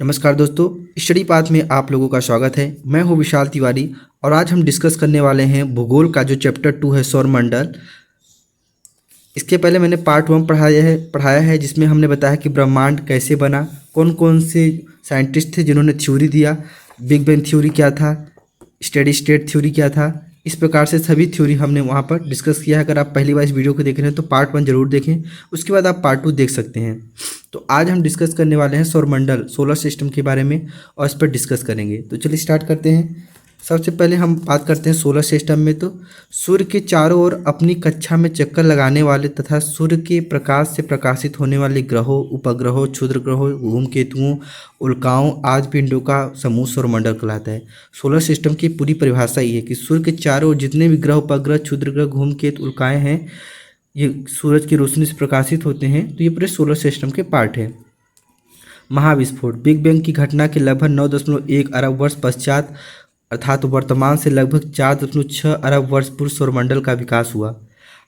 नमस्कार दोस्तों, study path में आप लोगों का स्वागत है। मैं हूं विशाल तिवारी और आज हम डिस्कस करने वाले हैं भूगोल का जो चैप्टर 2 है सौरमंडल। इसके पहले मैंने पार्ट 1 पढ़ाया है जिसमें हमने बताया कि ब्रह्मांड कैसे बना, कौन कौन से साइंटिस्ट थे जिन्होंने थ्योरी दिया, बिग बैंग थ्योरी क्या था, स्टेडी स्टेट थ्योरी क्या था। इस प्रकार से सभी थ्योरी हमने वहाँ पर डिस्कस किया है। अगर आप पहली बार इस वीडियो को देख रहे हैं तो पार्ट 1 जरूर देखें, उसके बाद आप पार्ट 2 देख सकते हैं। तो आज हम डिस्कस करने वाले हैं सौरमंडल, सोलर सिस्टम के बारे में और इस पर डिस्कस करेंगे। तो चलिए स्टार्ट करते हैं। सबसे पहले हम बात करते हैं सोलर सिस्टम में। तो सूर्य के चारों ओर अपनी कक्षा में चक्कर लगाने वाले तथा सूर्य के प्रकाश से प्रकाशित होने वाले ग्रहों, उपग्रहों, क्षुद्र ग्रहों, धूमकेतुओं, उल्काओं आदि पिंडों का समूह सौरमंडल कहलाता है। सोलर सिस्टम की पूरी परिभाषा ये है कि सूर्य के चारों ओर जितने भी ग्रह, उपग्रह, क्षुद्र ग्रह, धूमकेतु, उल्काएं हैं, ये सूरज की रोशनी से प्रकाशित होते हैं। तो ये पूरे सोलर सिस्टम के पार्ट है। महाविस्फोट, बिग बैंग की घटना के लगभग 9.1 अरब वर्ष पश्चात अर्थात वर्तमान से लगभग 4.6 अरब वर्ष पूर्व सौरमंडल का विकास हुआ।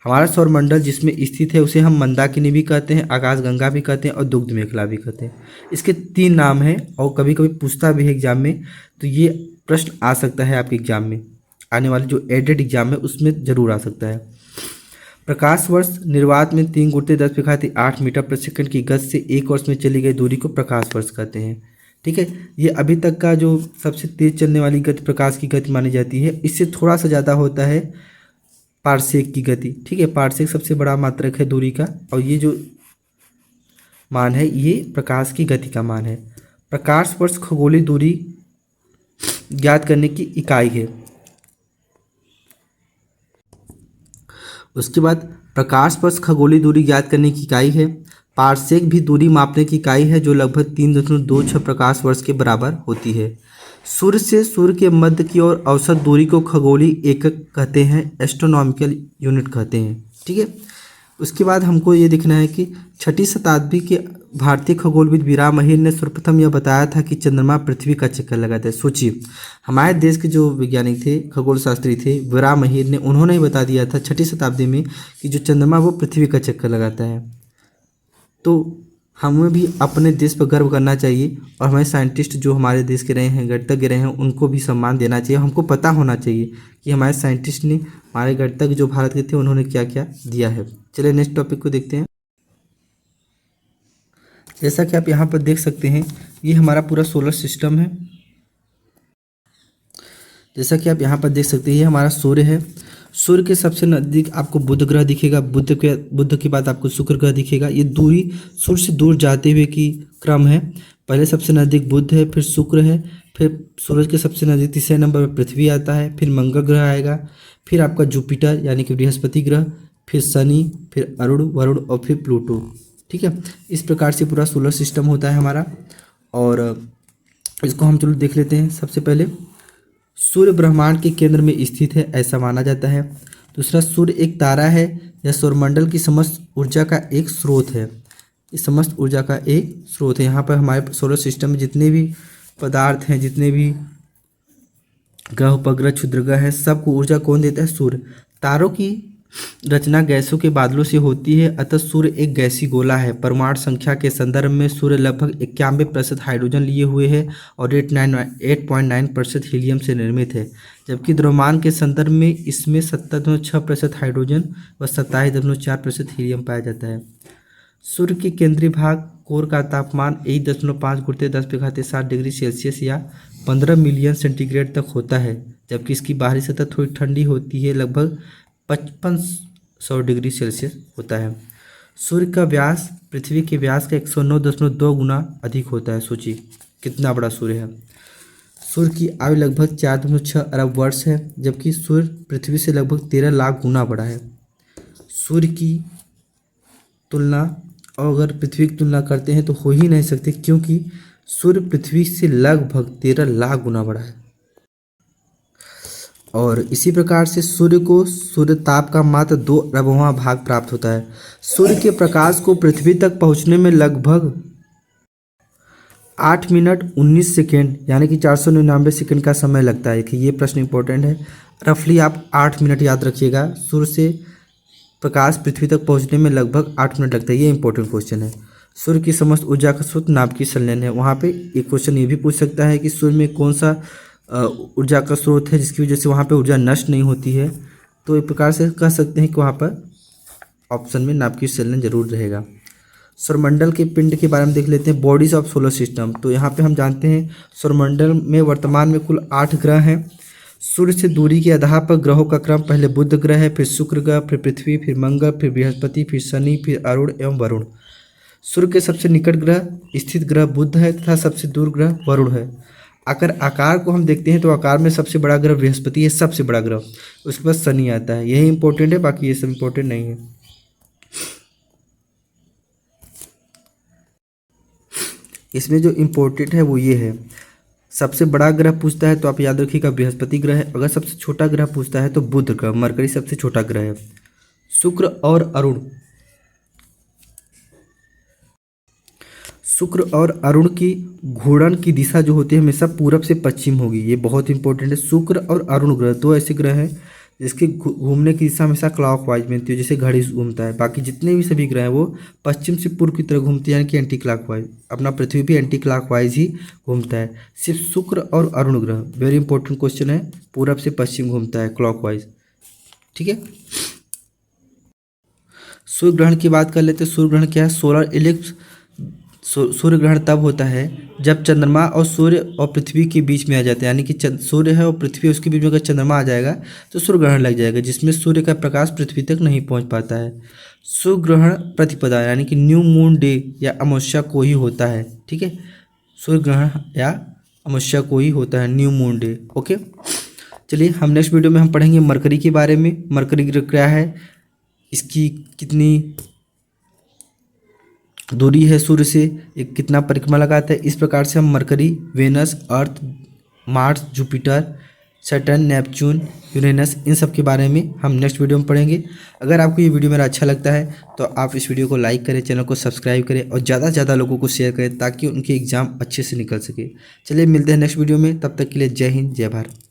हमारा सौरमंडल जिसमें स्थित है उसे हम मंदाकिनी भी कहते हैं, आकाशगंगा भी कहते हैं और दुग्ध मेखला भी कहते हैं। इसके 3 नाम हैं और कभी कभी पूछता भी है एग्जाम में, तो ये प्रश्न आ सकता है आपके एग्जाम में, आने वाले जो एडेड एग्जाम है उसमें जरूर आ सकता है। प्रकाश वर्ष निर्वात में 3 × 10⁸ मीटर प्रति सेकंड की गति से 1 वर्ष में चली गई दूरी को प्रकाश वर्ष कहते हैं। ठीक है, ये अभी तक का जो सबसे तेज चलने वाली गति प्रकाश की गति मानी जाती है। इससे थोड़ा सा ज़्यादा होता है पारसेक की गति। ठीक है, पारसेक सबसे बड़ा मात्रक है दूरी का और ये जो मान है ये प्रकाश की गति का मान है। प्रकाश वर्ष खगोलीय दूरी ज्ञात करने की इकाई है। उसके बाद प्रकाश वर्ष खगोलीय दूरी ज्ञात करने की इकाई है। पारसेक भी दूरी मापने की इकाई है जो लगभग 3.26 प्रकाश वर्ष के बराबर होती है। सूर्य से सूर्य के मध्य की ओर औसत दूरी को खगोलीय एकक कहते हैं, एस्ट्रोनॉमिकल यूनिट कहते हैं। ठीक है, उसके बाद हमको ये देखना है कि 6वीं शताब्दी के भारतीय खगोलविद वीरा महिर ने सर्वप्रथम यह बताया था कि चंद्रमा पृथ्वी का चक्कर लगाता है। सोचिए, हमारे देश के जो वैज्ञानिक थे, खगोल शास्त्री थे, वीरा महिर ने, उन्होंने ही बता दिया था 6वीं शताब्दी में कि जो चंद्रमा वो पृथ्वी का चक्कर लगाता है। तो हमें भी अपने देश पर गर्व करना चाहिए और हमारे साइंटिस्ट जो हमारे देश के रहे हैं, गणितज्ञ रहे हैं, उनको भी सम्मान देना चाहिए। हमको पता होना चाहिए कि हमारे साइंटिस्ट ने, हमारे गणितज्ञ जो भारत के थे, उन्होंने क्या क्या दिया है। चलिए नेक्स्ट टॉपिक को देखते हैं। जैसा कि आप यहाँ पर देख सकते हैं, ये हमारा पूरा सोलर सिस्टम है। जैसा कि आप यहाँ पर देख सकते हैं, ये हमारा सूर्य है। सूर्य के सबसे नज़दीक आपको बुध ग्रह दिखेगा, बुध के बाद आपको शुक्र ग्रह दिखेगा। ये दूरी सूर्य से दूर जाते हुए की क्रम है। पहले सबसे नज़दीक बुध है, फिर शुक्र है, फिर सूरज के सबसे नज़दीक तीसरे नंबर पर पृथ्वी आता है, फिर मंगल ग्रह आएगा, फिर आपका जुपिटर यानी कि बृहस्पति ग्रह, फिर शनि, फिर अरुण, वरुण और फिर प्लूटो। ठीक है, इस प्रकार से पूरा सोलर सिस्टम होता है हमारा। और इसको हम चलो देख लेते हैं। सबसे पहले सूर्य ब्रह्मांड के केंद्र में स्थित है ऐसा माना जाता है। दूसरा, सूर्य एक तारा है, यह सौरमंडल की समस्त ऊर्जा का एक स्रोत है। इस समस्त ऊर्जा का एक स्रोत है। यहाँ पर हमारे सोलर सिस्टम में जितने भी पदार्थ हैं, जितने भी ग्रह, उपग्रह, क्षुद्र ग्रह हैं, सबको ऊर्जा कौन देता है? सूर्य। तारों की रचना गैसों के बादलों से होती है, अतः सूर्य एक गैसीय गोला है। परमाणु संख्या के संदर्भ में सूर्य लगभग 91% हाइड्रोजन लिए हुए है और 8.9% हीलियम से निर्मित है, जबकि द्रव्यमान के संदर्भ में इसमें 70.6% हाइड्रोजन व 27.4% हीलियम पाया जाता है। सूर्य के केंद्रीय भाग कोर का तापमान 1.5 × 10⁻⁷ डिग्री सेल्सियस या 15 मिलियन सेंटीग्रेड तक होता है, जबकि इसकी बाहरी सतह थोड़ी ठंडी होती है, लगभग 5500 डिग्री सेल्सियस होता है। सूर्य का व्यास पृथ्वी के व्यास का 109.2 गुना अधिक होता है। सोचिए कितना बड़ा सूर्य है। सूर्य की आयु लगभग 4.6 अरब वर्ष है, जबकि सूर्य पृथ्वी से लगभग 13 लाख गुना बड़ा है। सूर्य की तुलना, और अगर पृथ्वी की तुलना करते हैं तो हो ही नहीं सकती, क्योंकि सूर्य पृथ्वी से लगभग 13 लाख गुना बड़ा है। और इसी प्रकार से सूर्य को सूर्य ताप का मात्र 2 अरबवां भाग प्राप्त होता है। सूर्य के प्रकाश को पृथ्वी तक पहुंचने में लगभग 8 मिनट 19 सेकेंड यानी कि 499 सेकेंड का समय लगता है। कि ये प्रश्न इंपॉर्टेंट है, रफली आप 8 मिनट याद रखिएगा। सूर्य से प्रकाश पृथ्वी तक पहुंचने में लगभग 8 मिनट लगता है, ये इंपॉर्टेंट क्वेश्चन है। सूर्य की समस्त ऊर्जा का स्रोत नाभ की संलयन है। वहाँ पे एक क्वेश्चन ये भी पूछ सकता है कि सूर्य में कौन सा ऊर्जा का स्रोत है जिसकी वजह से वहाँ पे ऊर्जा नष्ट नहीं होती है। तो एक प्रकार से कह सकते हैं कि वहाँ पर ऑप्शन में नाभ की संलयन जरूर रहेगा। सौरमंडल के पिंड के बारे में देख लेते हैं, बॉडीज ऑफ सोलर सिस्टम। तो यहाँ पे हम जानते हैं सौरमंडल में वर्तमान में कुल 8 ग्रह हैं। सूर्य से दूरी के आधार पर ग्रहों का क्रम पहले बुध ग्रह है, फिर शुक्र ग्रह, फिर पृथ्वी, फिर मंगल, फिर बृहस्पति, फिर शनि, फिर अरुण एवं वरुण। सूर्य के सबसे निकट ग्रह स्थित ग्रह बुध है तथा सबसे दूर ग्रह वरुण है। अगर आकार को हम देखते हैं तो आकार में सबसे बड़ा ग्रह बृहस्पति है, सबसे बड़ा ग्रह। उसके बाद शनि आता है, यही इंपॉर्टेंट है, बाकी ये सब इंपॉर्टेंट नहीं है। इसमें जो इम्पोर्टेंट है वो ये है, सबसे बड़ा ग्रह पूछता है तो आप याद रखिएगा बृहस्पति ग्रह है। अगर सबसे छोटा ग्रह पूछता है तो बुध ग्रह, मरकरी सबसे छोटा ग्रह है। शुक्र और अरुण, शुक्र और अरुण की घूर्णन की दिशा जो होती है हमेशा पूरब से पश्चिम होगी, ये बहुत इंपॉर्टेंट है। शुक्र और अरुण ग्रह दो ऐसे ग्रह हैं जिसके घूमने की दिशा हमेशा क्लॉकवाइज बनती है, जैसे घड़ी घूमता है। बाकी जितने भी सभी ग्रह हैं वो पश्चिम से पूर्व की तरफ घूमते हैं, यानी कि एंटी क्लॉकवाइज। अपना पृथ्वी भी एंटी क्लॉकवाइज ही घूमता है। सिर्फ शुक्र और अरुण ग्रह, वेरी इंपॉर्टेंट क्वेश्चन है, पूरब से पश्चिम घूमता है क्लॉकवाइज। ठीक है, सूर्य ग्रहण की बात कर लेते हैं। सूर्य ग्रहण क्या है? Solar ellipse. सूर्य ग्रहण तब होता है जब चंद्रमा और सूर्य और पृथ्वी के बीच में आ जाता है, यानी कि सूर्य है और पृथ्वी, उसके बीच में अगर चंद्रमा आ जाएगा तो सूर्य ग्रहण लग जाएगा, जिसमें सूर्य का प्रकाश पृथ्वी तक नहीं पहुंच पाता है। सूर्य ग्रहण प्रतिपदा यानी कि न्यू मून डे या अमावस्या को ही होता है। ठीक है, सूर्य ग्रहण या अमावस्या को ही होता है, न्यू मून डे। ओके, चलिए हम नेक्स्ट वीडियो में हम पढ़ेंगे मरकरी के बारे में। मरकरी ग्रह क्या है, इसकी कितनी दूरी है सूर्य से, एक कितना परिक्रमा लगाता है। इस प्रकार से हम Mercury, Venus, Earth, Mars, Jupiter, Saturn, Neptune, Uranus, इन सब के बारे में हम नेक्स्ट वीडियो में पढ़ेंगे। अगर आपको ये वीडियो मेरा अच्छा लगता है तो आप इस वीडियो को लाइक करें, चैनल को सब्सक्राइब करें और ज़्यादा से ज़्यादा लोगों को शेयर करें ताकि उनके एग्ज़ाम अच्छे से निकल सके। चलिए मिलते हैं नेक्स्ट वीडियो में, तब तक के लिए जय हिंद, जय भारत।